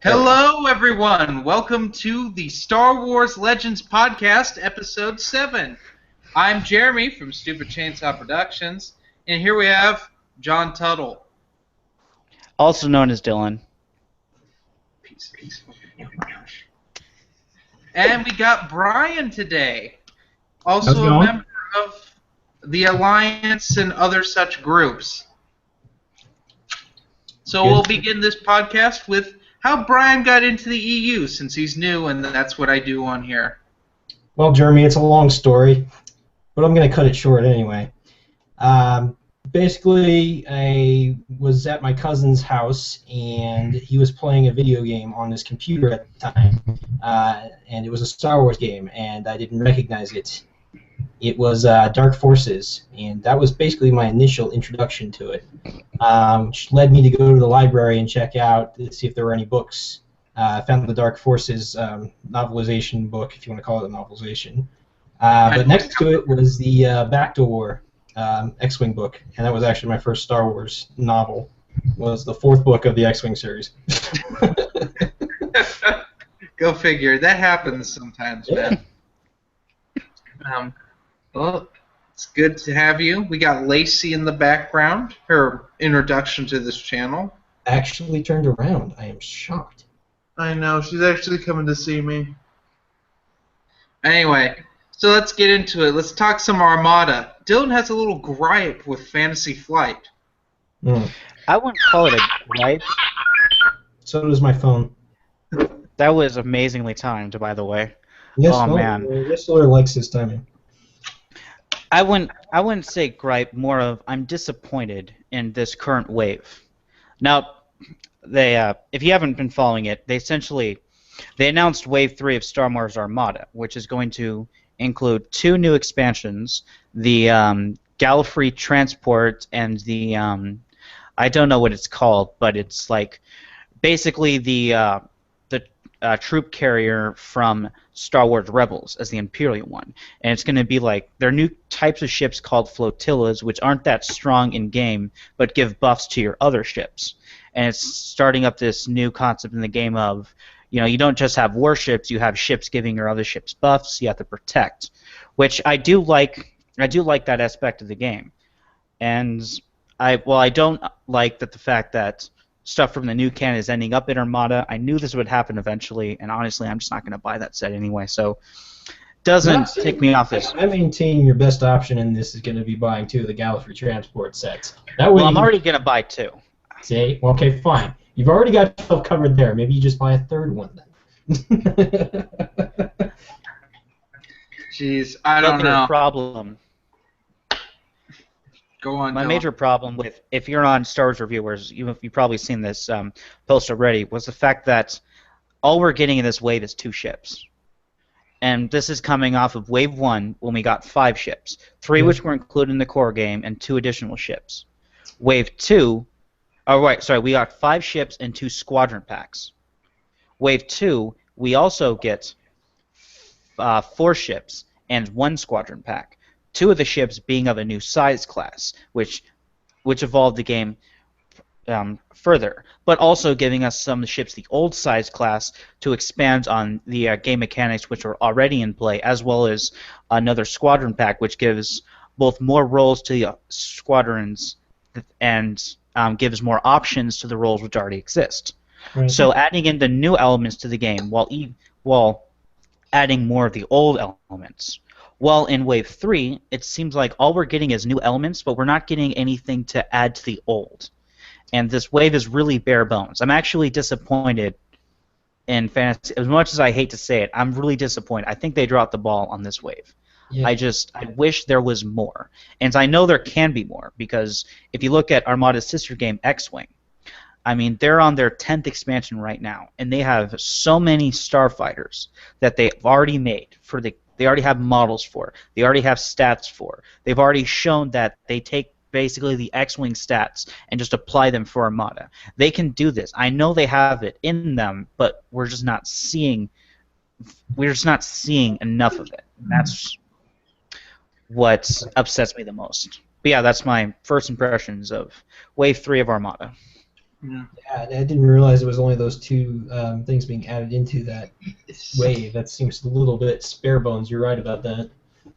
Hello, everyone. Welcome to the Star Wars Legends Podcast, Episode 7. I'm Jeremy from Stupid Chainsaw Productions, and here we have John Tuttle. Also known as Dylan. And we got Brian today, also a member of the Alliance and other such groups. So we'll begin this podcast with how Brian got into the EU, since he's new, and that's what I do on here. Well, Jeremy, it's a long story, but I'm going to cut it short anyway. Basically, I was at my cousin's house, and he was playing a video game on his computer at the time, and it was a Star Wars game, and I didn't recognize it. It was Dark Forces, and that was basically my initial introduction to it, which led me to go to the library and check out to see if there were any books. I found the Dark Forces novelization book, if you want to call it a novelization. But next to it was the Backdoor X-Wing book, and that was actually my first Star Wars novel. It was the fourth book of the X-Wing series. Go figure. That happens sometimes, man. Well, it's good to have you. We got Lacey in the background, her introduction to this channel. Actually turned around. I am shocked. I know, she's actually coming to see me. Anyway, so let's get into it. Let's talk some Armada. Dylan has a little gripe with Fantasy Flight. I wouldn't call it a gripe. So does my phone. That was amazingly timed, by the way. Yes, man. Yes, Lord likes his timing. I wouldn't say gripe, more of I'm disappointed in this current wave. Now, if you haven't been following it, they announced Wave 3 of Star Wars Armada, which is going to include 2 new expansions, the Gallifrey Transport and the I don't know what it's called, but it's like basically the troop carrier from Star Wars Rebels as the Imperial one. And it's going to be like, there are new types of ships called flotillas, which aren't that strong in-game, but give buffs to your other ships. And it's starting up this new concept in the game of, you don't just have warships, you have ships giving your other ships buffs you have to protect, which I do like that aspect of the game. And I don't like the fact that stuff from the new canon is ending up in Armada. I knew this would happen eventually, and honestly, I'm just not going to buy that set anyway, so doesn't take me off this. I maintain your best option in this is going to be buying 2 of the Gallifrey Transport sets. That way I'm already going to buy 2. See? Well, okay, fine. You've already got yourself covered there. Maybe you just buy a 3rd one then. Jeez, I don't know. Problem. Go on, My Dylan. major problem with, if you're on Star Wars Reviewers, you've probably seen this post already, was the fact that all we're getting in this wave is 2 ships. And this is coming off of Wave 1 when we got 5 ships, 3 which were included in the core game, and 2 additional ships. Wave 2, we got 5 ships and 2 squadron packs. Wave 2, we also get 4 ships and 1 squadron pack. 2 of the ships being of a new size class, which evolved the game further, but also giving us some of the ships the old size class to expand on the game mechanics which are already in play, as well as another squadron pack which gives both more roles to the squadrons and gives more options to the roles which already exist. Right. So adding in the new elements to the game while adding more of the old elements. Well, in Wave 3, it seems like all we're getting is new elements, but we're not getting anything to add to the old. And this wave is really bare bones. I'm actually disappointed in Fantasy. As much as I hate to say it, I'm really disappointed. I think they dropped the ball on this wave. Yeah. I wish there was more. And I know there can be more, because if you look at Armada's sister game, X-Wing, I mean, they're on their 10th expansion right now, and they have so many starfighters that they've already made they already have models for. They already have stats for. They've already shown that they take basically the X-Wing stats and just apply them for Armada. They can do this. I know they have it in them, but we're just not seeing enough of it. And that's what upsets me the most. But yeah, that's my first impressions of Wave 3 of Armada. Yeah. Yeah, I didn't realize it was only those two things being added into that wave. That seems a little bit spare bones. You're right about that.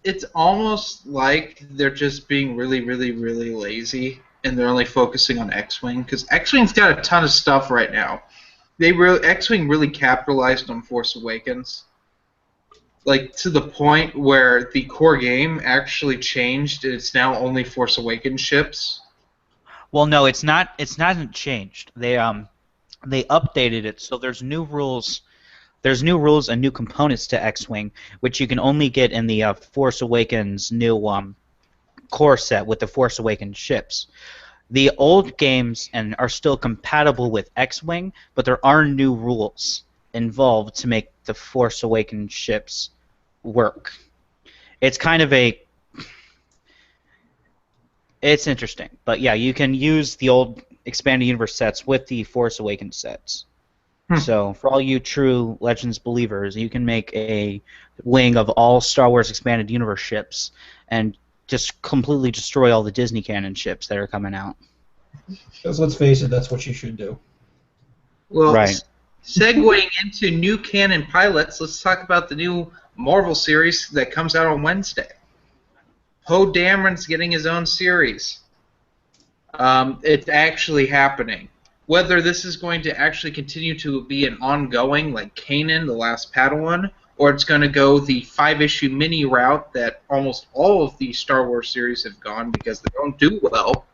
It's almost like they're just being really, really, really lazy, and they're only focusing on X-Wing, because X-Wing's got a ton of stuff right now. X-Wing really capitalized on Force Awakens, like to the point where the core game actually changed. It's now only Force Awakens ships. Well, no, it's not. It's not changed. They updated it, so there's new rules. There's new rules and new components to X-Wing, which you can only get in the Force Awakens new core set with the Force Awakens ships. The old games are still compatible with X-Wing, but there are new rules involved to make the Force Awakens ships work. It's kind of it's interesting, but yeah, you can use the old Expanded Universe sets with the Force Awakens sets. So, for all you true Legends believers, you can make a wing of all Star Wars Expanded Universe ships and just completely destroy all the Disney canon ships that are coming out. Because let's face it, that's what you should do. Well, Right. segueing into new canon pilots, let's talk about the new Marvel series that comes out on Wednesday. Poe Dameron's getting his own series. It's actually happening. Whether this is going to actually continue to be an ongoing, like Kanan, the Last Padawan, or it's going to go the 5-issue mini route that almost all of the Star Wars series have gone because they don't do well,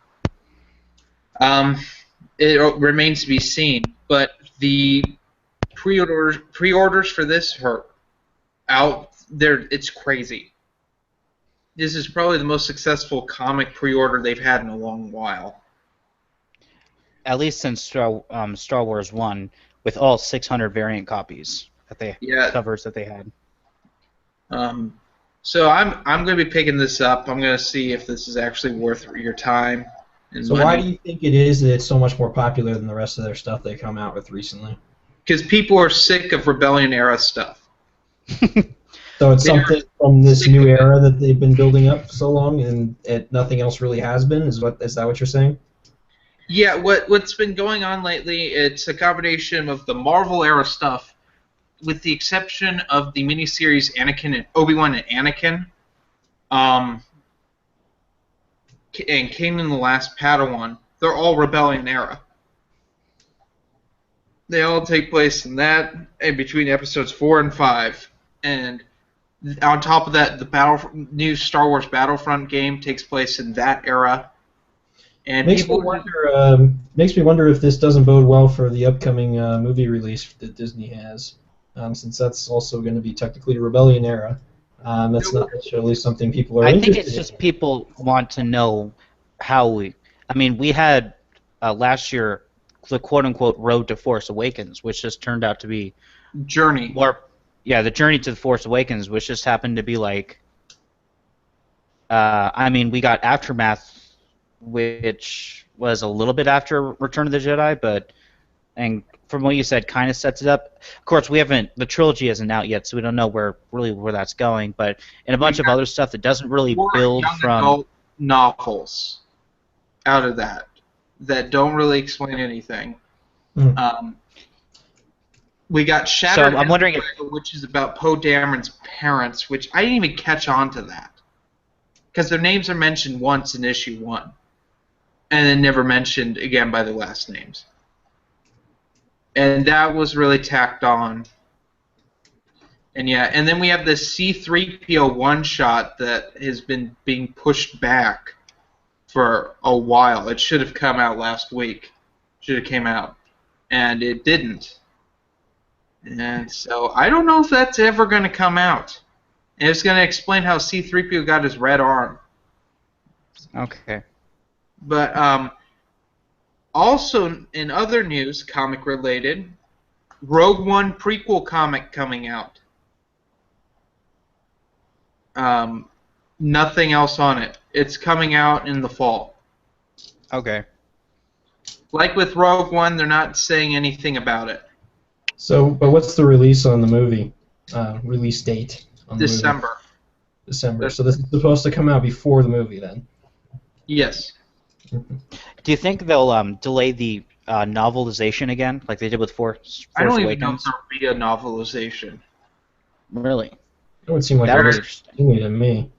it remains to be seen. But the pre-orders for this are out there. It's crazy. This is probably the most successful comic pre-order they've had in a long while. At least since Star Wars 1, with all 600 variant copies covers that they had. So I'm going to be picking this up. I'm going to see if this is actually worth your time and So money. why do you think it is that it's so much more popular than the rest of their stuff they come out with recently? Because people are sick of Rebellion era stuff. So it's They're something from this sick new of it. era that they've been building up so long, and nothing else really has been. Is that what you're saying? Yeah, what's been going on lately, it's a combination of the Marvel era stuff, with the exception of the miniseries Anakin and Obi-Wan and Anakin, and Kanan the Last Padawan. They're all Rebellion era. They all take place in that, in between episodes 4 and 5, and on top of that, the new Star Wars Battlefront game takes place in that era. And Makes me wonder if this doesn't bode well for the upcoming movie release that Disney has, since that's also going to be technically Rebellion era. That's not necessarily something people are I interested think it's just in. people want to know how we. I mean, we had last year the quote-unquote Road to Force Awakens, which just turned out to be Journey. more. Yeah, the Journey to the Force Awakens, which just happened to be like. I mean, we got Aftermath, which was a little bit after Return of the Jedi, and from what you said, kind of sets it up. Of course, the trilogy isn't out yet, so we don't know where that's going. But and a bunch of other stuff that doesn't really Four build young from. adult novels out of that don't really explain anything. Hmm. We got Shattered So I'm wondering Empire, which is about Poe Dameron's parents, which I didn't even catch on to that. Because their names are mentioned once in issue 1. And then never mentioned again by the last names. And that was really tacked on. And yeah, and then we have this C-3PO one-shot that has been being pushed back for a while. It should have come out last week. Should have came out. And it didn't. And so I don't know if that's ever going to come out. And it's going to explain how C-3PO got his red arm. Okay. But also in other news, comic related, Rogue One prequel comic coming out. Nothing else on it. It's coming out in the fall. Okay. Like with Rogue One, they're not saying anything about it. So, but what's the release on the movie? Release date on the movie? December. December. So this is supposed to come out before the movie, then. Yes. Do you think they'll delay the novelization again, like they did with Force I don't even know if Awakens? there'll be a novelization. Really? It would seem like That a was waste of money to me.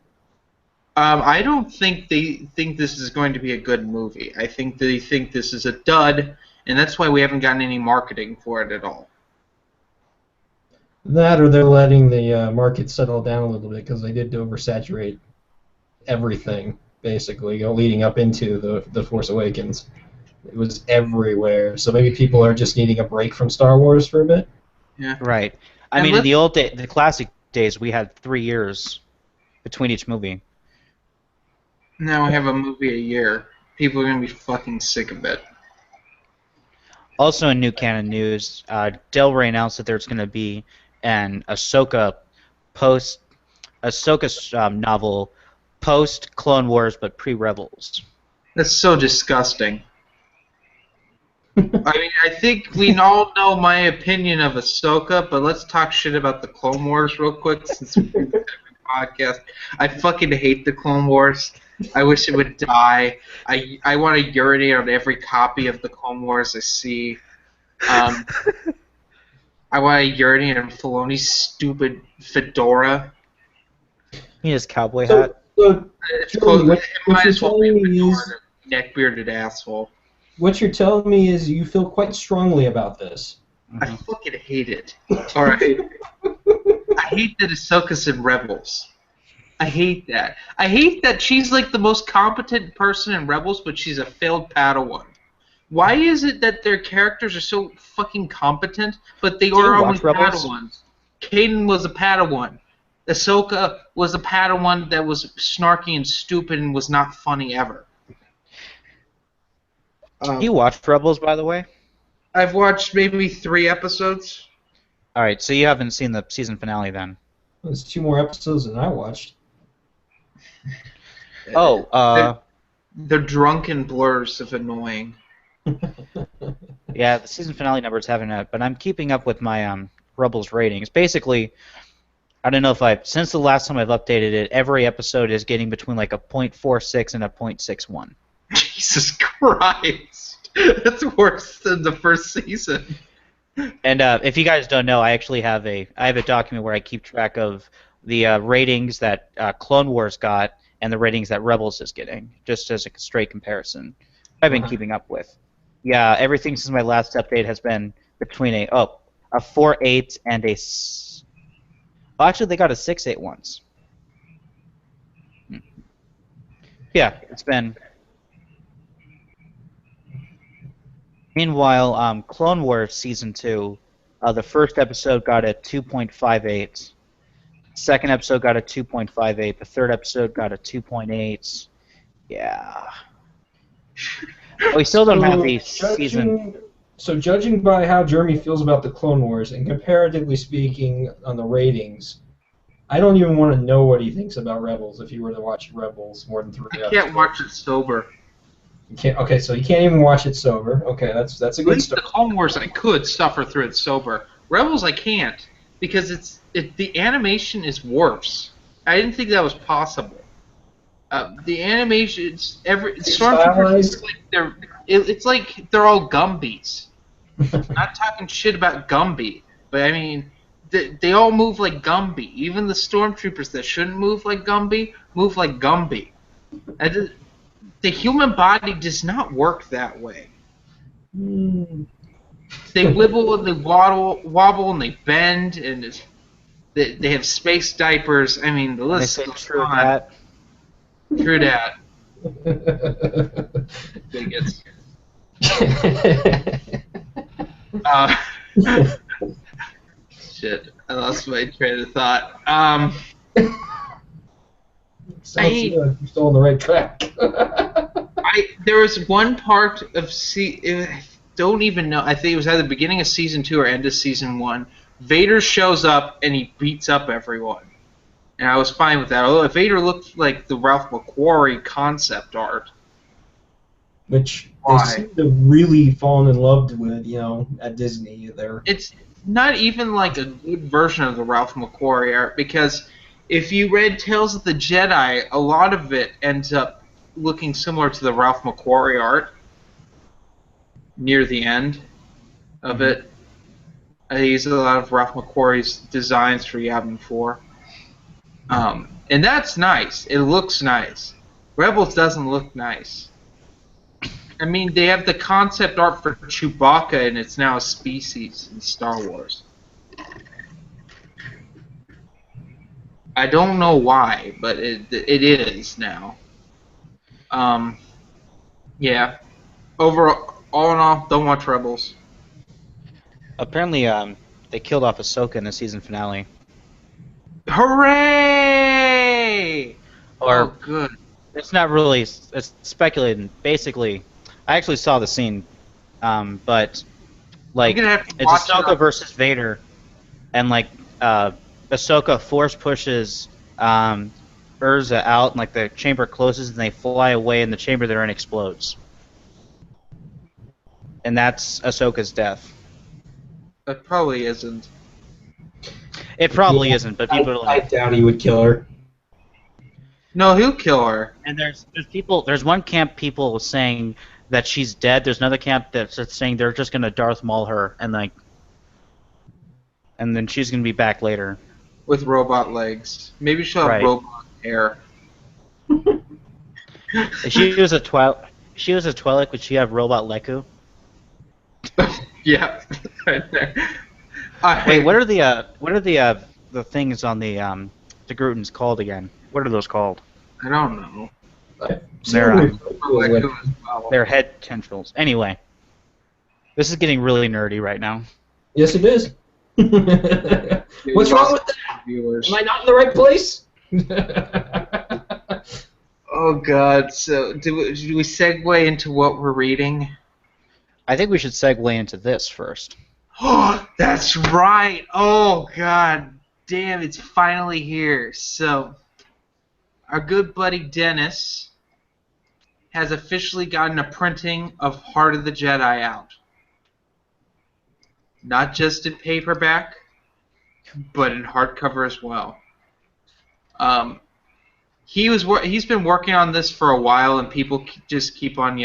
I don't think they think this is going to be a good movie. I think they think this is a dud, and that's why we haven't gotten any marketing for it at all. That, or they're letting the market settle down a little bit because they did oversaturate everything, basically, leading up into the Force Awakens. It was everywhere, so maybe people are just needing a break from Star Wars for a bit. Yeah. right. I And mean, in let's- the old the classic days, we had 3 years between each movie. Now we have a movie a year. People are gonna be fucking sick of it. Also, in new canon news, Del Rey announced that there's going to be an Ahsoka novel post Clone Wars, but pre Rebels. That's so disgusting. I mean, I think we all know my opinion of Ahsoka, but let's talk shit about the Clone Wars real quick since we're doing a podcast. I fucking hate the Clone Wars. I wish it would die. I want to urinate on every copy of the Clone Wars I see. I want to urinate on Filoni's stupid fedora. He has cowboy hat. So It's Joey, close. what It you're might as well be a telling me fedora is- than a neck-bearded asshole. what you're telling me is you feel quite strongly about this. I fucking hate it. Alright. I hate that Ahsoka's in Rebels. I hate that. I hate that she's like the most competent person in Rebels, but she's a failed Padawan. Why is it that their characters are so fucking competent, but they you are only watch Rebels? Padawans? Kaden was a Padawan. Ahsoka was a Padawan that was snarky and stupid and was not funny ever. You watched Rebels, by the way? I've watched maybe 3 episodes. All right, so you haven't seen the season finale then? There's 2 more episodes than I watched. Oh, They're drunken blurs of annoying. yeah, the season finale numbers haven't yet, but I'm keeping up with my Rebels ratings. Basically, I don't know if since the last time I've updated it, every episode is getting between like a 0.46 and a 0.61. Jesus Christ. That's worse than the first season. And if you guys don't know, I actually have a document where I keep track of the ratings that Clone Wars got and the ratings that Rebels is getting, just as a straight comparison. I've been keeping up with. Yeah, everything since my last update has been between a 4.8 and a. Oh, actually, they got a 6.8 once. Yeah, it's been. Meanwhile, Clone Wars Season 2, the first episode got a 2.58. Second episode got a 2.58. The third episode got a 2.8. Yeah. We still don't have the season. So judging by how Jeremy feels about the Clone Wars, and comparatively speaking on the ratings, I don't even want to know what he thinks about Rebels if you were to watch Rebels more than 3 I episodes. can't watch it sober. You can't, okay, so you can't even watch it sober. Okay, that's a At good least start. the Clone Wars I could suffer through it sober. Rebels I can't because the animation is worse. I didn't think that was possible. The animation, Stormtroopers, stylized? it's like they're all Gumbies. Not talking shit about Gumby, but I mean, they all move like Gumby. Even the Stormtroopers that shouldn't move like Gumby move like Gumby. The human body does not work that way. They wibble and they wobble and they bend, and they have space diapers. I mean, the They list say goes true on. that. True dat. Bigots. Shit, I lost my train of thought. Sounds good. You're still on the right track. There was one part of I don't even know. I think it was either the beginning of season 2 or end of season 1. Vader shows up and he beats up everyone, and I was fine with that. Although Vader looked like the Ralph McQuarrie concept art. Which Why? they seem to really fallen in love with, at Disney. It's not even like a good version of the Ralph McQuarrie art, because if you read Tales of the Jedi, a lot of it ends up looking similar to the Ralph McQuarrie art. near the end of it. I use a lot of Ralph McQuarrie's designs for Yavin 4. And that's nice. It looks nice. Rebels doesn't look nice. I mean, they have the concept art for Chewbacca, and it's now a species in Star Wars. I don't know why, but it is now. Yeah. Overall, all in all, don't watch Rebels. Apparently, they killed off Ahsoka in the season finale. Hooray! Or good. it's not really. It's speculating. Basically, I actually saw the scene, but like I'm gonna have to it's watch Ahsoka it. versus Vader, and like Ahsoka force pushes Urza out, and like the chamber closes, and they fly away, and the chamber they're in explodes, and that's Ahsoka's death. It probably isn't. It probably isn't, but people are I like. doubt he would kill her. No, he'll kill her. And there's people. There's one camp people saying that she's dead. There's another camp that's saying they're just gonna Darth Maul her, and like, and then she's gonna be back later. With robot legs. Maybe she'll have Right. robot hair. She was a Twi'lek. Would she have robot Leku? Yeah. Right there. Wait, what are the things on the Grutons called again? What are those called? I don't know. They're head tendrils. Anyway, this is getting really nerdy right now. Yes, it is. What's wrong with that? Viewers. Am I not in the right place? Oh God! So do we segue into what we're reading? I think we should segue into this first. Oh, that's right! Oh God, damn! It's finally here. So, our good buddy Dennis has officially gotten a printing of Heart of the Jedi out. Not just in paperback, but in hardcover as well. He's been working on this for a while, and people just keep on,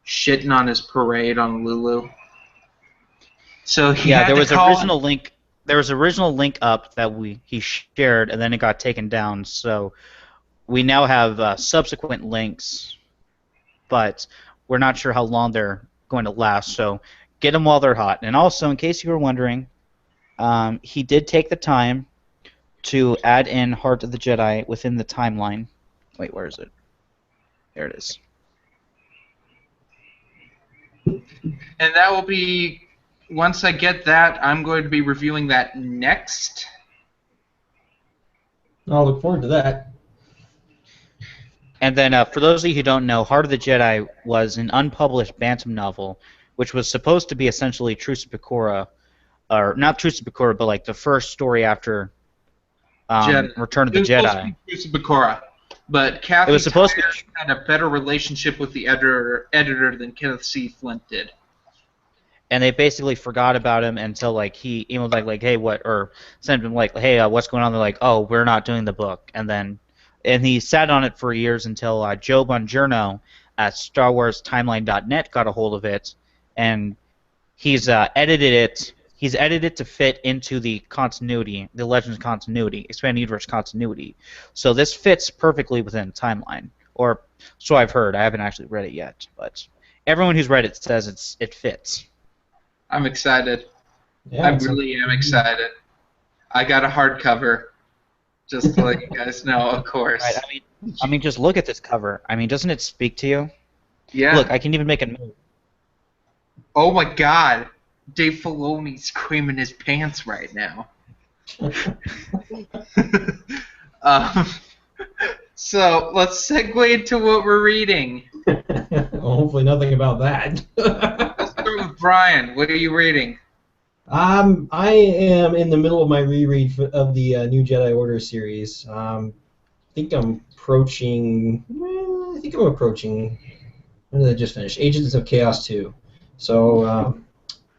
shitting on his parade on Lulu. So there was original link. There was original link up that he shared, and then it got taken down. So we now have subsequent links, but we're not sure how long they're going to last. So get them while they're hot. And also, in case you were wondering, he did take the time to add in Heart of the Jedi within the timeline. Wait, where is it? There it is. And that will be, once I get that, I'm going to be reviewing that next. I'll look forward to that. And then, for those of you who don't know, Heart of the Jedi was an unpublished Bantam novel, which was supposed to be essentially Truce of Bakura, or not Truce of Bakura, but like the first story after Return of the Jedi. It was supposed to be Bakura, but Kathy It was supposed to be. had a better relationship with the editor than Kenneth C. Flint did. And they basically forgot about him until like he emailed like hey what, or sent him like hey what's going on. They're like, oh, we're not doing the book. And he sat on it for years until Joe Bongiorno at StarWarsTimeline.net got a hold of it, and he's edited it. He's edited it to fit into the continuity, the Legends continuity, expanded universe continuity. So this fits perfectly within the timeline, or so I've heard. I haven't actually read it yet, but everyone who's read it says it fits. I'm excited. Yeah, I really am excited. I got a hardcover, just to let you guys know, of course. Right, I mean, just look at this cover. I mean, doesn't it speak to you? Yeah. Look, I can even make a note. Oh my God, Dave Filoni's creaming his pants right now. So let's segue into what we're reading. Well, hopefully nothing about that. Let's start with Brian. What are you reading? I am in the middle of my reread of the New Jedi Order series. I think I'm approaching. When did I just finish? Agents of Chaos 2. So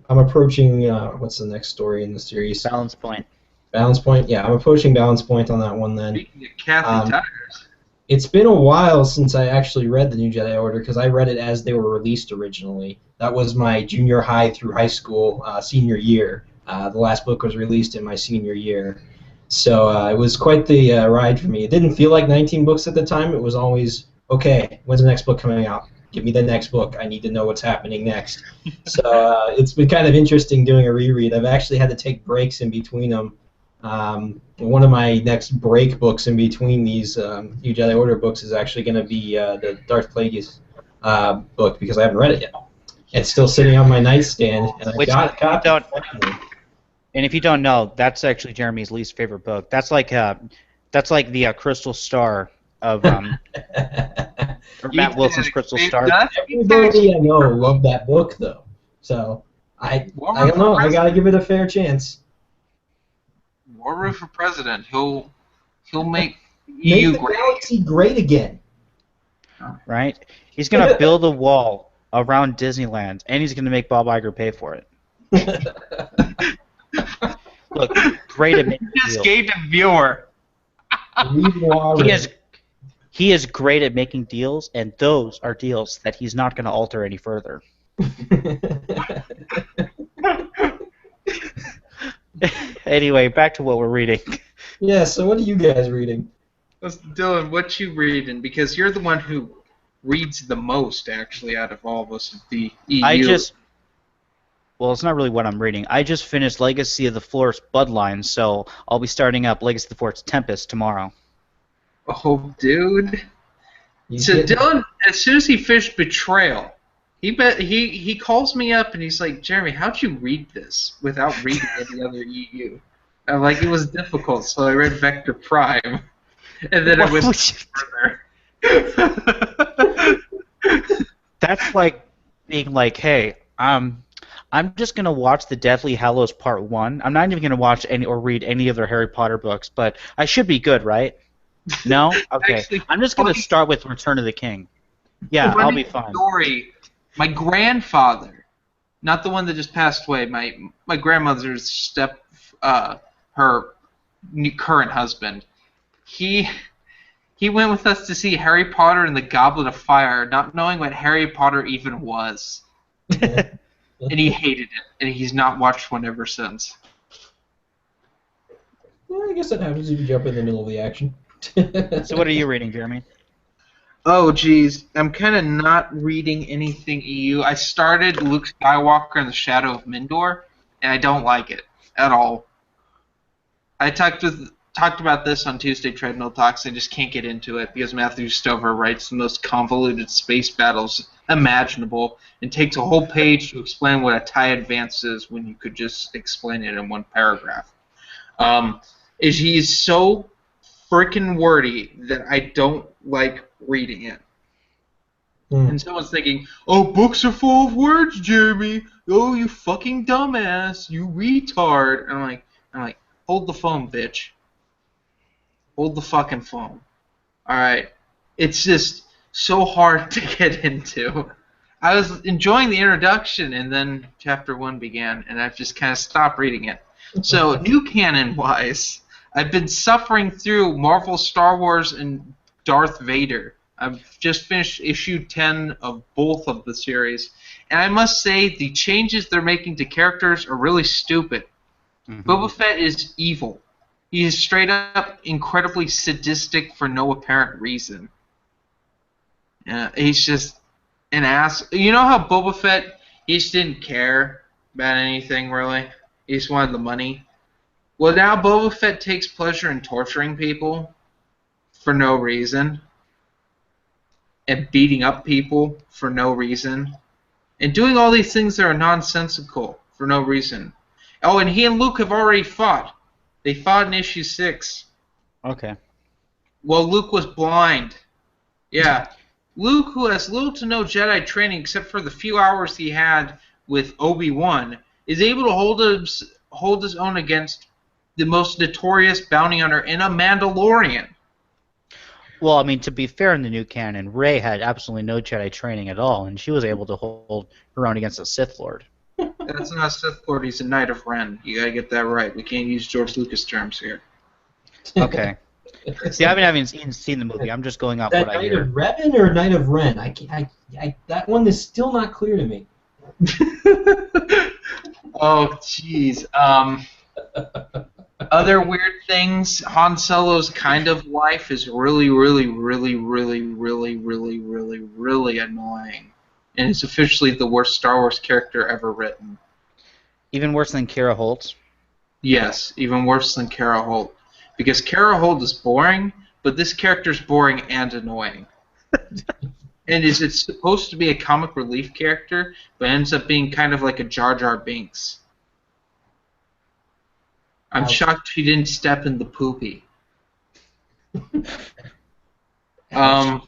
I'm approaching. What's the next story in the series? Balance Point. Balance Point. Yeah, I'm approaching Balance Point on that one then. Speaking of Kathy Tires. It's been a while since I actually read the New Jedi Order because I read it as they were released originally. That was my junior high through high school senior year. The last book was released in my senior year. So it was quite the ride for me. It didn't feel like 19 books at the time. It was always, okay, when's the next book coming out? Give me the next book. I need to know what's happening next. So it's been kind of interesting doing a reread. I've actually had to take breaks in between them. One of my next break books in between these New Jedi Order books is actually going to be the Darth Plagueis book because I haven't read it yet. It's still sitting on my nightstand, and I got it. And if you don't know, that's actually Jeremy's least favorite book. That's like the Crystal Star of Matt Wilson's Crystal Star. Everybody I know loved that book, though. So I don't know. I got to give it a fair chance. Warroom for president. He'll make Make EU the great. galaxy great again. Right? He's gonna build a wall around Disneyland, and he's gonna make Bob Iger pay for it. Look, great at making Just deals. gained a viewer. He is great at making deals, and those are deals that he's not gonna alter any further. Anyway, back to what we're reading. Yeah, so what are you guys reading? Dylan, what you reading? Because you're the one who reads the most, actually, out of all of us of the EU. Well, it's not really what I'm reading. I just finished Legacy of the Force Bloodlines, so I'll be starting up Legacy of the Force Tempest tomorrow. Oh, dude. So Dylan, as soon as he finished Betrayal, he calls me up and he's like, Jeremy, how'd you read this without reading any other EU? I'm like, it was difficult, so I read Vector Prime, and then it was further. That's like being like, hey, I'm just gonna watch The Deathly Hallows Part 1. I'm not even gonna watch any or read any of their Harry Potter books, but I should be good, right? No? Okay. Actually, I'm just gonna start with Return of the King. Yeah, I'll be fine. Story. My grandfather, not the one that just passed away, my grandmother's her current husband, he went with us to see Harry Potter and the Goblet of Fire, not knowing what Harry Potter even was. And he hated it, and he's not watched one ever since. Well, I guess that happens if you jump in the middle of the action. So what are you reading, Jeremy? Oh, geez. I'm kind of not reading anything EU. I started Luke Skywalker and the Shadow of Mindor, and I don't like it at all. I talked about this on Tuesday Treadmill Talks. I just can't get into it because Matthew Stover writes the most convoluted space battles imaginable and takes a whole page to explain what a TIE advance is when you could just explain it in one paragraph. He's so freaking wordy that I don't like reading it. And someone's thinking, oh, books are full of words, Jeremy. Oh, you fucking dumbass. You retard. And I'm like, hold the phone, bitch. Hold the fucking phone. Alright. It's just so hard to get into. I was enjoying the introduction, and then Chapter 1 began, and I've just kind of stopped reading it. So, new canon-wise, I've been suffering through Marvel, Star Wars, and Darth Vader. I've just finished issue 10 of both of the series, and I must say the changes they're making to characters are really stupid. Boba Fett is evil. He is straight up incredibly sadistic for no apparent reason. He's just an ass. You know how Boba Fett, he just didn't care about anything, really? He just wanted the money. Well, now Boba Fett takes pleasure in torturing people for no reason, and beating up people for no reason, and doing all these things that are nonsensical for no reason. Oh, and he and Luke have already fought. They fought in issue 6. Okay. Well, Luke was blind. Yeah. Luke, who has little to no Jedi training except for the few hours he had with Obi-Wan, is able to hold his own against the most notorious bounty hunter in a Mandalorian. Well, I mean, to be fair in the new canon, Rey had absolutely no Jedi training at all, and she was able to hold her own against a Sith Lord. That's not a Sith Lord, he's a Knight of Ren. You gotta get that right. We can't use George Lucas terms here. Okay. See, I haven't even seen the movie. I'm just going off That what I Knight hear. of Revan or Knight of Ren? That one is still not clear to me. Oh, jeez. Other weird things. Han Solo's kind of life is really, really, really, really, really, really, really, really annoying, and is officially the worst Star Wars character ever written. Even worse than Kira Holt. Yes, even worse than Kara Holt, because Kara Holt is boring, but this character's boring and annoying. And it's supposed to be a comic relief character, but ends up being kind of like a Jar Jar Binks. I'm shocked he didn't step in the poopy. Yeah.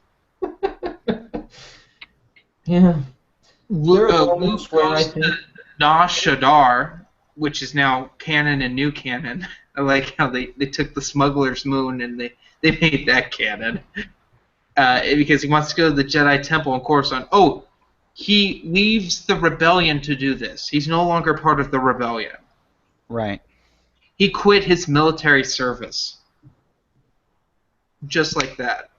There are Luke moments where I goes think to Nar Shaddaa, which is now canon and new canon. I like how they took the Smuggler's Moon and they made that canon. Because he wants to go to the Jedi Temple in Coruscant. Oh, he leaves the Rebellion to do this. He's no longer part of the Rebellion. Right. He quit his military service. Just like that.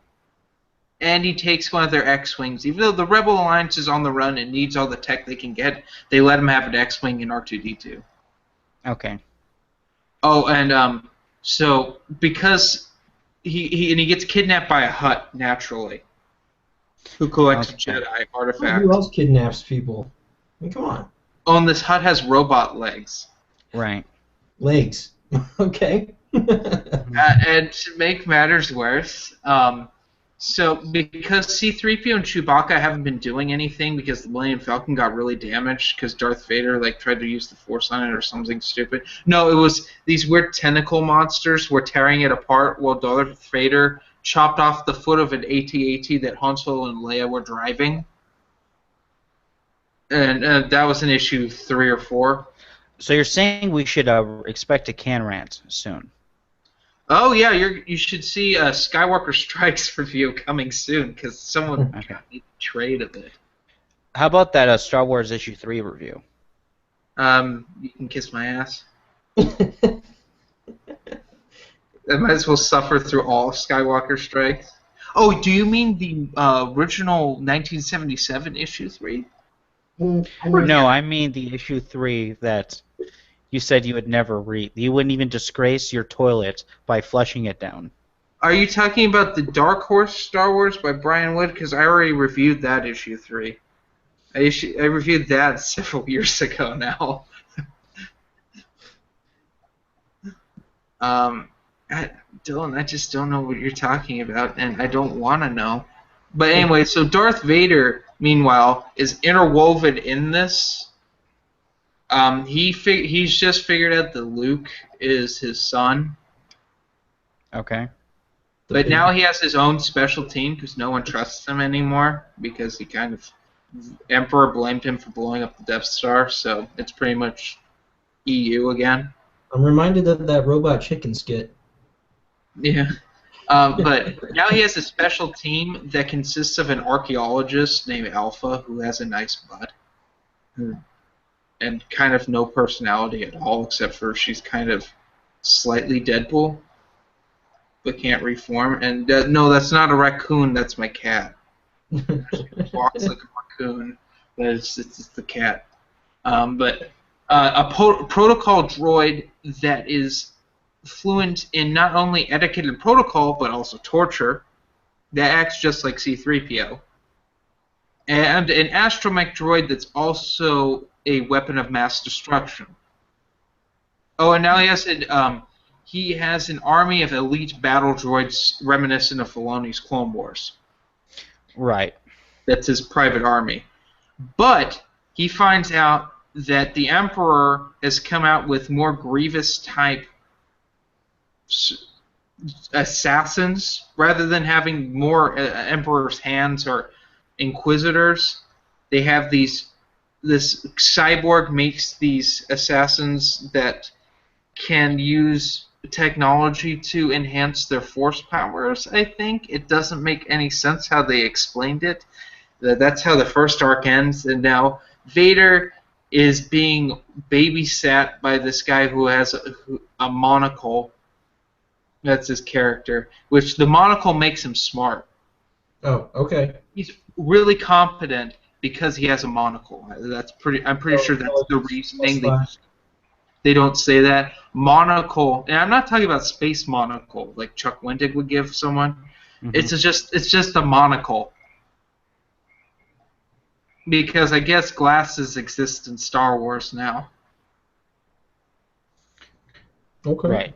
And he takes one of their X-Wings. Even though the Rebel Alliance is on the run and needs all the tech they can get, they let him have an X-Wing in R2-D2. Okay. Oh, and so because he gets kidnapped by a Hutt naturally, who collects Jedi artifacts. who else kidnaps people? I mean, come on. Oh, and this Hutt has robot legs. Right. Legs. Okay. And to make matters worse, so because C-3PO and Chewbacca haven't been doing anything because the Millennium Falcon got really damaged because Darth Vader tried to use the Force on it or something stupid. No, it was these weird tentacle monsters were tearing it apart while Darth Vader chopped off the foot of an AT-AT that Han Solo and Leia were driving. And that was in issue 3 or 4. So you're saying we should expect a can rant soon? Oh yeah, you should see Skywalker Strikes review coming soon because someone got me the trade of it. How about that Star Wars issue 3 review? You can kiss my ass. I might as well suffer through all Skywalker Strikes. Oh, do you mean the original 1977 issue 3? No, I mean the issue 3 that you said you would never read. You wouldn't even disgrace your toilet by flushing it down. Are you talking about the Dark Horse Star Wars by Brian Wood? Because I already reviewed that issue 3. I reviewed that several years ago now. Dylan, I just don't know what you're talking about, and I don't want to know. But anyway, so Darth Vader, meanwhile, is interwoven in this. He's just figured out that Luke is his son. Okay. But now he has his own special team because no one trusts him anymore because he kind of Emperor blamed him for blowing up the Death Star, so it's pretty much EU again. I'm reminded of that Robot Chicken skit. Yeah. But now he has a special team that consists of an archaeologist named Alpha who has a nice butt. And kind of no personality at all, except for she's kind of slightly Deadpool, but can't reform. And no, that's not a raccoon. That's my cat. She walks like a raccoon, but it's the cat. But a protocol droid that is fluent in not only etiquette and protocol, but also torture, that acts just like C-3PO. And an astromech droid that's also a weapon of mass destruction. Oh, and now he has an army of elite battle droids reminiscent of Filoni's Clone Wars. Right. That's his private army. But he finds out that the Emperor has come out with more Grievous type assassins rather than having more Emperor's hands or Inquisitors. They have this cyborg makes these assassins that can use technology to enhance their force powers, I think. It doesn't make any sense how they explained it. That's how the first arc ends, and now Vader is being babysat by this guy who has a monocle That's his character, which the monocle makes him smart. Oh, okay. He's really competent because he has a monocle. I'm pretty sure that's the reasoning. They don't say that. Monocle, and I'm not talking about space monocle like Chuck Wendig would give someone. Mhm. It's just a monocle. Because I guess glasses exist in Star Wars now. Okay. Right.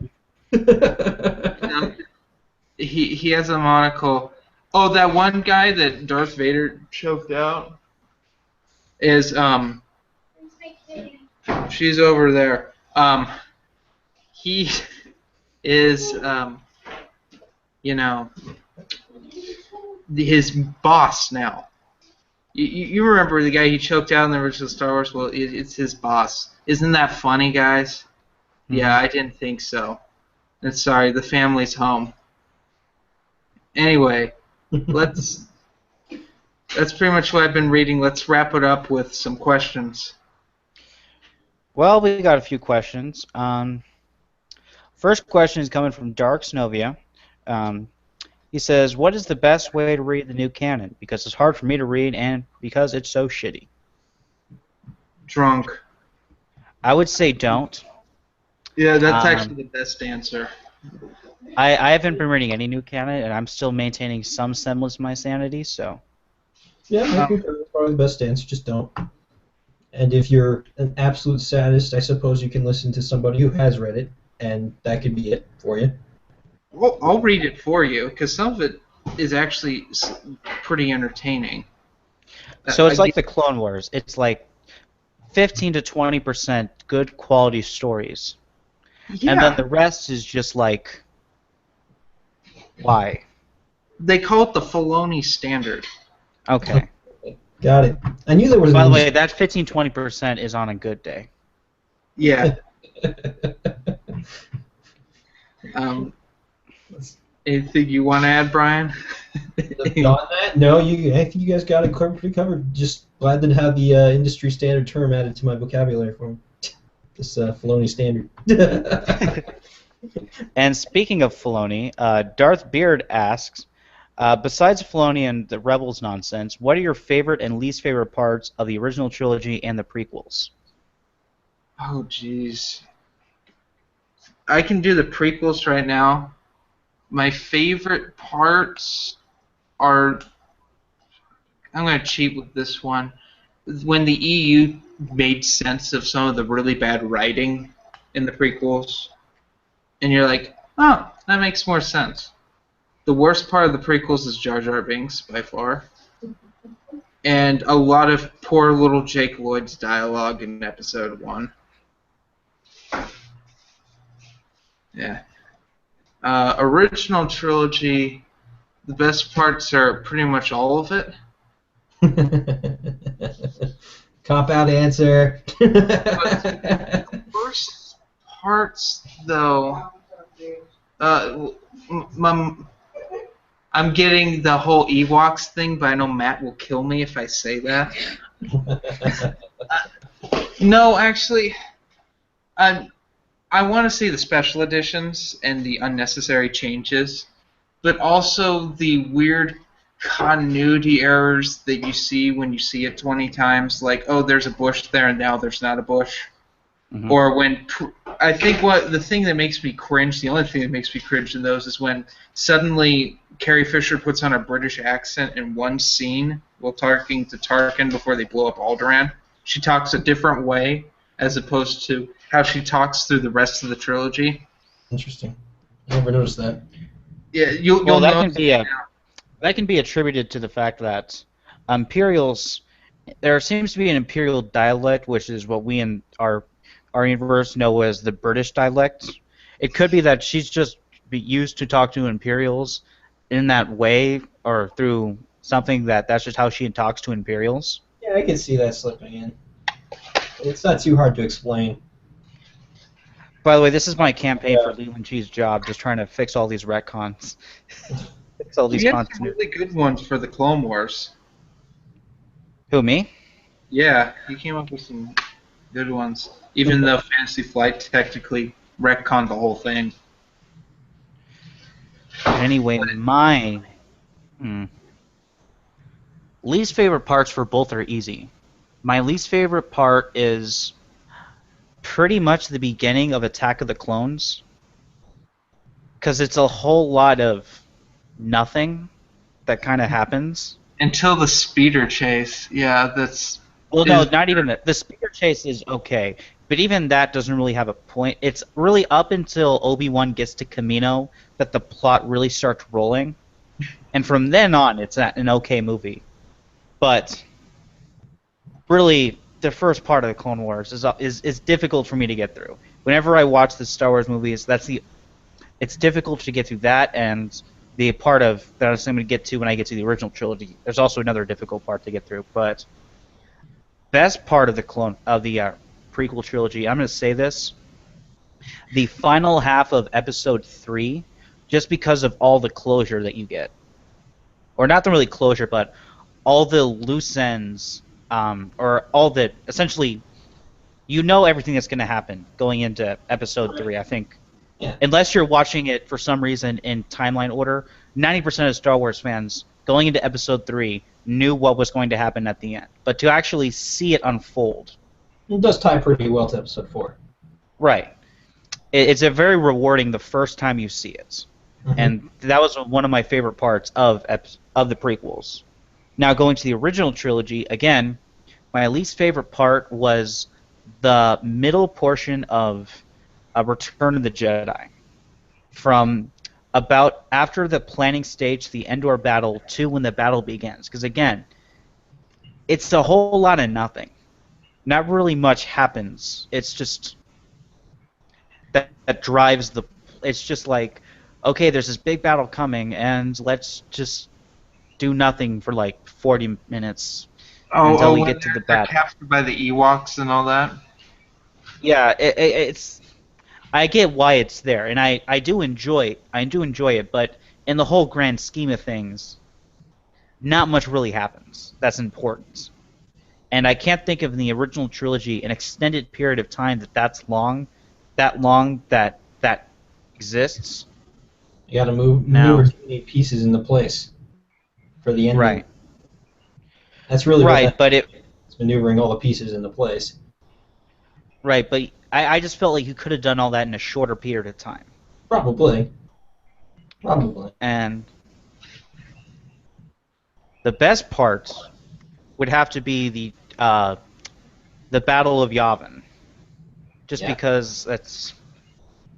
He has a monocle. Oh, that one guy that Darth Vader choked out is she's over there. He is his boss now. You remember the guy he choked out in the original Star Wars? Well, it's his boss. Isn't that funny, guys? Mm-hmm. Yeah, I didn't think so. And sorry, the family's home. Anyway, that's pretty much what I've been reading. Let's wrap it up with some questions. Well, we got a few questions. First question is coming from Dark Snovia. He says, what is the best way to read the new canon? Because it's hard for me to read and because it's so shitty. Drunk. I would say don't. Yeah, that's actually the best answer. I haven't been reading any new canon, and I'm still maintaining some semblance of my sanity, so... Yeah, I think that's probably the best answer. Just don't. And if you're an absolute sadist, I suppose you can listen to somebody who has read it, and that could be it for you. Well, I'll read it for you, because some of it is actually pretty entertaining. So it's like the Clone Wars. It's like 15 to 20% good quality stories. Yeah. And then the rest is just like... Why? They call it the Filoni standard. Okay. Got it. I knew there was. By the way, that 15-20% is on a good day. Yeah. Anything you want to add, Brian? Beyond that, no. I think you guys got it pretty covered. Just glad to have the industry standard term added to my vocabulary for this Filoni standard. And speaking of Filoni, Darth Beard asks, besides Filoni and the Rebels nonsense, what are your favorite and least favorite parts of the original trilogy and the prequels? Oh, jeez. I can do the prequels right now. My favorite parts are... I'm going to cheat with this one. When the EU made sense of some of the really bad writing in the prequels, and you're like, oh, that makes more sense. The worst part of the prequels is Jar Jar Binks, by far. And a lot of poor little Jake Lloyd's dialogue in episode 1. Yeah. Original trilogy, the best parts are pretty much all of it. Cop-out answer. The worst parts, though... I'm getting the whole Ewoks thing, but I know Matt will kill me if I say that. No, actually, I want to see the special editions and the unnecessary changes, but also the weird continuity errors that you see when you see it 20 times, like, oh, there's a bush there and now there's not a bush. Mm-hmm. Or when I think the thing that makes me cringe, the only thing that makes me cringe in those is when suddenly Carrie Fisher puts on a British accent in one scene while talking to Tarkin before they blow up Alderaan. She talks a different way as opposed to how she talks through the rest of the trilogy. Interesting. I never noticed that. Yeah, you'll know that can be attributed to the fact that Imperials. There seems to be an Imperial dialect, which is what we in our universe know as the British dialect. It could be that she's just used to talk to Imperials in that way, or through something that's just how she talks to Imperials. Yeah, I can see that slipping in. It's not too hard to explain. By the way, this is my campaign for Leland Chee's job, just trying to fix all these retcons. Fix all these you had some really good ones for the Clone Wars. Who, me? Yeah, you came up with some good ones. Even though Fantasy Flight technically retconned the whole thing. Anyway, my least favorite parts for both are easy. My least favorite part is pretty much the beginning of Attack of the Clones, because it's a whole lot of nothing that kind of happens. Until the speeder chase. Yeah, that's... Well, no, not even that. The speeder chase is okay, but even that doesn't really have a point. It's really up until Obi-Wan gets to Kamino that the plot really starts rolling, and from then on, it's an okay movie. But really, the first part of the Clone Wars is difficult for me to get through. Whenever I watch the Star Wars movies, it's difficult to get through that, and the part of that I'm going to get to when I get to the original trilogy. There's also another difficult part to get through, but best part of the prequel trilogy, I'm going to say this: the final half of Episode 3, just because of all the closure that you get, or not really closure, but all the loose ends, or all the essentially, you know everything that's going to happen going into Episode 3. I think. Yeah. Unless you're watching it for some reason in timeline order, 90% of Star Wars fans going into Episode 3 knew what was going to happen at the end. But to actually see it unfold... It does tie pretty well to Episode 4. Right. It's a very rewarding the first time you see it. Mm-hmm. And that was one of my favorite parts of the prequels. Now, going to the original trilogy, again, my least favorite part was the middle portion of Return of the Jedi, from about after the planning stage, the Endor battle, to when the battle begins. Because again, it's a whole lot of nothing. Not really much happens. It's just that drives the. It's just like, okay, there's this big battle coming, and let's just do nothing for like 40 minutes until we get to the battle. Captured by the Ewoks and all that. Yeah, it's. I get why it's there, and I do enjoy it, but in the whole grand scheme of things, not much really happens that's important. And I can't think of in the original trilogy an extended period of time that exists. You got to move pieces into place for the ending. Right. That's really right, but it's maneuvering all the pieces into place. Right, but I just felt like you could have done all that in a shorter period of time. Probably. And the best part would have to be the Battle of Yavin, just because that's.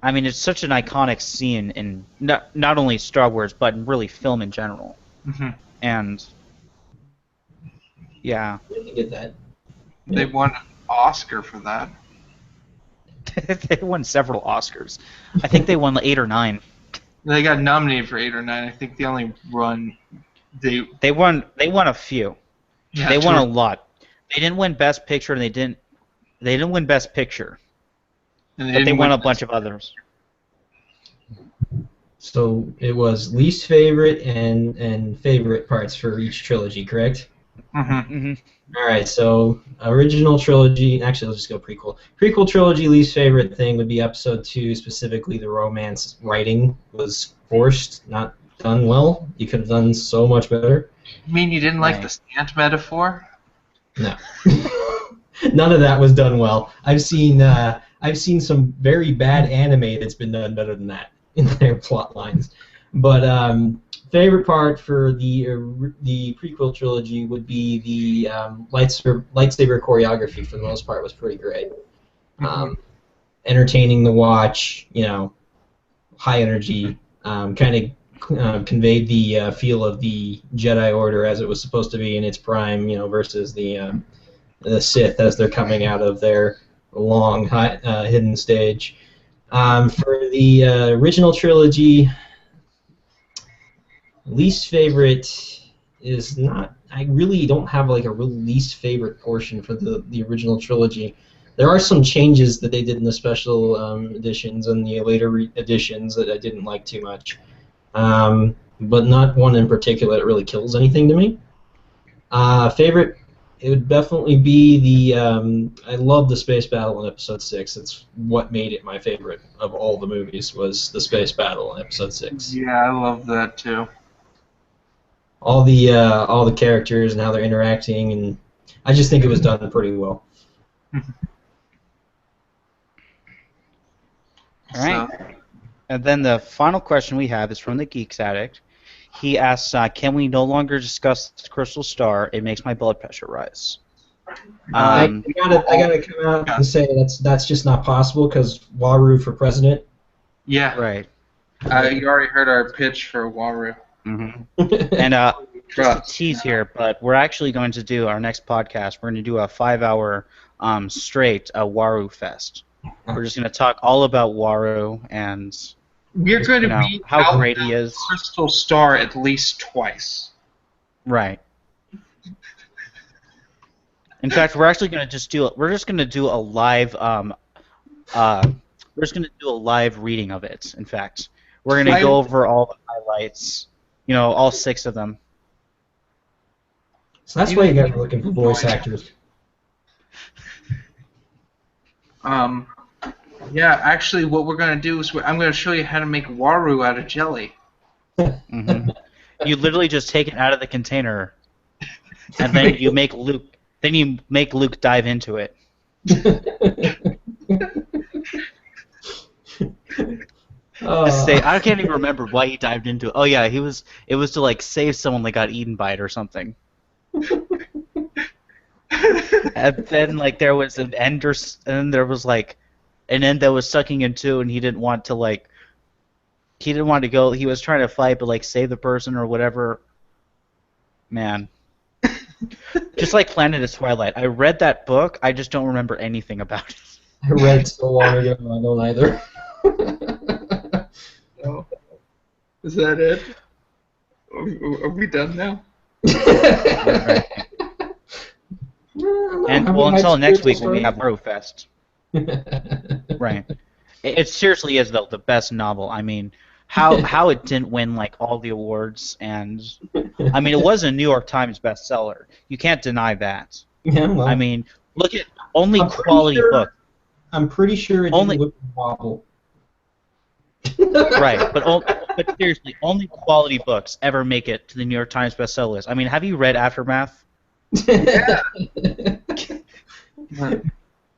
I mean, it's such an iconic scene in not only Star Wars but in really film in general. Mm-hmm. And yeah, I can get that. They won an Oscar for that. They won several Oscars. I think they won 8 or 9. They got nominated for 8 or 9. I think they only won. They won a few. Yeah, they won a lot. They didn't win Best Picture, and they didn't win Best Picture. But they won a bunch of others. So it was least favorite and favorite parts for each trilogy, correct? Mm-hmm. Mm-hmm. All right, so original trilogy. Actually, let's just go prequel. Prequel trilogy least favorite thing would be Episode 2, specifically the romance writing was forced, not done well. You could have done so much better. You mean you didn't like the sand metaphor? No. None of that was done well. I've seen some very bad anime that's been done better than that in their plot lines. But favorite part for the prequel trilogy would be the lightsaber choreography. For the most part, was pretty great. Entertaining to watch, high energy. Kind of conveyed the feel of the Jedi Order as it was supposed to be in its prime, versus the Sith as they're coming out of their long hidden stage. For the original trilogy, least favorite is not. I really don't have like a real least favorite portion for the original trilogy. There are some changes that they did in the special editions and the later editions that I didn't like too much, but not one in particular that really kills anything to me. Favorite It would definitely be the. I love the space battle in Episode 6. It's what made it my favorite of all the movies. Was the space battle in Episode 6. Yeah, I love that too. All the characters and how they're interacting, and I just think it was done pretty well. All right. And then the final question we have is from the Geeks Addict. He asks, can we no longer discuss Crystal Star? It makes my blood pressure rise. I gotta come out and say that's just not possible because Waru for president. Yeah. Right. You already heard our pitch for Waru. Mm-hmm. And just a tease here, but we're actually going to do our next podcast. We're going to do a 5-hour straight Waru Fest. We're just going to talk all about Waru and we're going to be how great he is. Crystal Star at least twice. Right. In fact, we're actually going to just do. We're just going to do a live. We're just going to do a live reading of it. In fact, we're going to go over all the highlights. You know, all 6 of them. So that's why you guys are looking for voice actors. Yeah, actually, what we're going to do is I'm going to show you how to make Waru out of jelly. Mm-hmm. You literally just take it out of the container, and then you make Luke. Then you make Luke dive into it. I can't even remember why he dived into it. Oh yeah, it was to like save someone that got eaten by it or something. And then like there was an end, and then there was like an end that was sucking in too, and he didn't want to go. He was trying to fight, but like save the person or whatever. Man, just like Planet of Twilight. I read that book. I just don't remember anything about it. I read so long ago. I don't either. Oh. Is that it? Are we done now? And well, until next week when we have Brofest. Right. It seriously is though the best novel. I mean, how it didn't win like all the awards, and I mean it was a New York Times bestseller. You can't deny that. Yeah, well, I mean, look at only quality book. I'm pretty sure it didn't look wobble. Right, but seriously, only quality books ever make it to the New York Times bestseller list. I mean, have you read Aftermath? Yeah.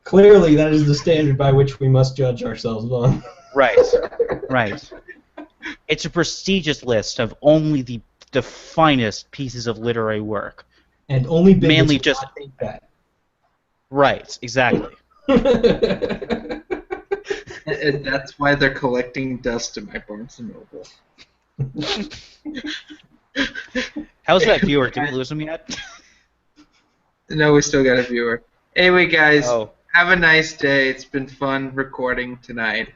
Clearly, that is the standard by which we must judge ourselves on. Right, right. It's a prestigious list of only the finest pieces of literary work. And only mainly just that. Right, exactly. And that's why they're collecting dust in my Barnes & Noble. How's that viewer? Did we lose him yet? No, we still got a viewer. Anyway, guys, Oh. Have a nice day. It's been fun recording tonight.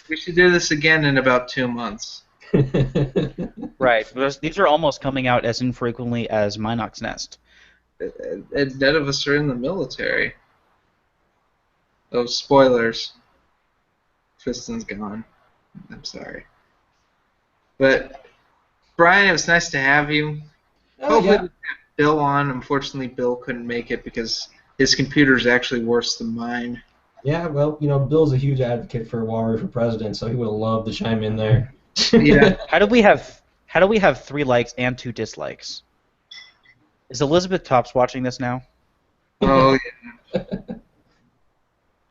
We should do this again in about 2 months. Right. These are almost coming out as infrequently as Minox Nest. And none of us are in the military. Oh, spoilers. Tristan's gone. I'm sorry. But, Brian, it was nice to have you. Hopefully we have Bill on. Unfortunately, Bill couldn't make it because his computer is actually worse than mine. Yeah, well, you know, Bill's a huge advocate for Waru for president, so he would have loved to chime in there. Yeah. How do we have 3 likes and 2 dislikes? Is Elizabeth Tops watching this now? Oh, yeah.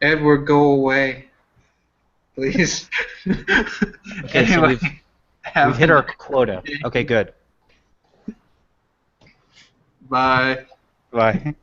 Edward, go away. Please. Okay, so we've hit our quota. Okay, good. Bye. Bye.